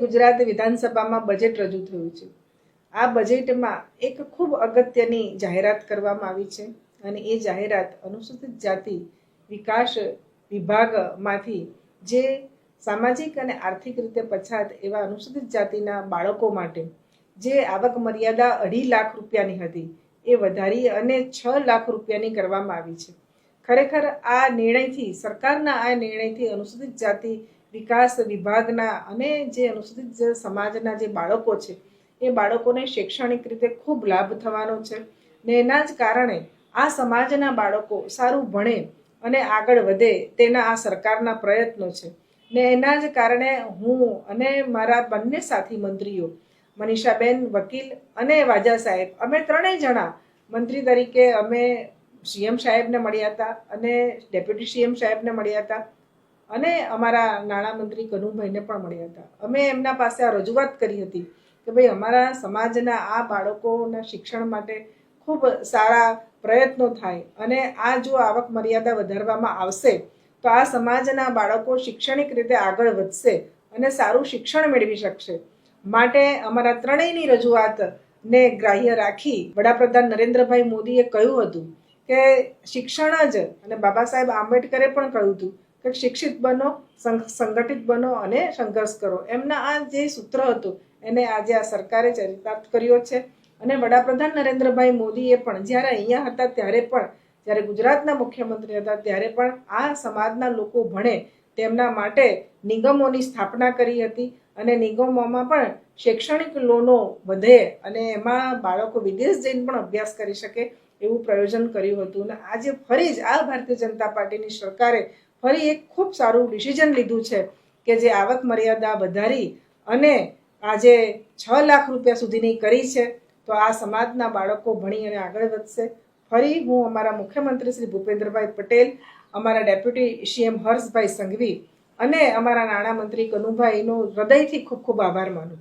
ગુજરાત વિધાનસભામાં બજેટ રજૂ થયું છે। આ બજેટમાં એક ખૂબ અગત્યની જાહેરાત કરવામાં આવી છે અને એ જાહેરાત અનુસૂચિત જાતિ વિકાસ વિભાગમાંથી જે સામાજિક અને આર્થિક રીતે પછાત એવા અનુસૂચિત જાતિના બાળકો માટે જે આવક મર્યાદા 2.5 લાખ રૂપિયાની હતી એ વધારી અને 6 લાખ રૂપિયાની કરવામાં આવી છે। ખરેખર આ નિર્ણયથી સરકારના આ નિર્ણયથી અનુસૂચિત જાતિ વિકાસ વિભાગના અને જે અનુસૂચિત સમાજના જે બાળકો છે એ બાળકોને શૈક્ષણિક રીતે ખૂબ લાભ થવાનો છે ને એના જ કારણે આ સમાજના બાળકો સારું ભણે અને આગળ વધે તેના આ સરકારના પ્રયત્નો છે ને એના જ કારણે હું અને મારા બંને સાથી મંત્રીઓ મનીષાબેન વકીલ અને વાજા સાહેબ અમે ત્રણેય જણા મંત્રી તરીકે અમે સીએમ સાહેબને મળ્યા હતા અને ડેપ્યુટી સીએમ સાહેબને મળ્યા હતા અને અમારા નાણામંત્રી કનુભાઈને પણ મળ્યા હતા। અમે એમના પાસે આ રજૂઆત કરી હતી કે ભાઈ અમારા સમાજના આ બાળકોના શિક્ષણ માટે ખૂબ સારા પ્રયત્નો થાય અને આ જો આવક મર્યાદા વધારવામાં આવશે તો આ સમાજના બાળકો શૈક્ષણિક રીતે આગળ વધશે અને સારું શિક્ષણ મેળવી શકશે। માટે અમારા ત્રણેયની રજૂઆતને ગ્રાહ્ય રાખી વડાપ્રધાન નરેન્દ્રભાઈ મોદીએ કહ્યું હતું કે શિક્ષણ જ અને બાબા સાહેબ આંબેડકરે પણ કહ્યું હતું કે શિક્ષિત બનો, સંગઠિત બનો અને સંઘર્ષ કરો। એમના આ જે સૂત્ર હતું એને આજે આ સરકારે ચરિતાર્થ કર્યો છે અને વડાપ્રધાન નરેન્દ્રભાઈ મોદીએ પણ જ્યારે અહીંયા હતા ત્યારે પણ જ્યારે ગુજરાતના મુખ્યમંત્રી હતા ત્યારે પણ આ સમાજના લોકો ભણે તેમના માટે નિગમોની સ્થાપના કરી હતી અને નિગમોમાં પણ શૈક્ષણિક લોનો વધે અને એમાં બાળકો વિદેશ જઈને પણ અભ્યાસ કરી શકે એવું પ્રયોજન કર્યું હતું। અને આજે ફરી જ આ ભારતીય જનતા પાર્ટીની સરકારે ફરી એક ખૂબ સારું ડિસિઝન લીધું છે કે જે આવક મર્યાદા વધારી અને આજે 6 લાખ રૂપિયા સુધીની કરી છે તો આ સમાજના બાળકો ભણી અને આગળ વધશે। ફરી હું અમારા મુખ્યમંત્રી શ્રી ભૂપેન્દ્રભાઈ પટેલ, અમારા ડેપ્યુટી સીએમ હર્ષભાઈ સંઘવી અને અમારા નાણામંત્રી કનુભાઈનો હૃદયથી ખૂબ ખૂબ આભાર માનું।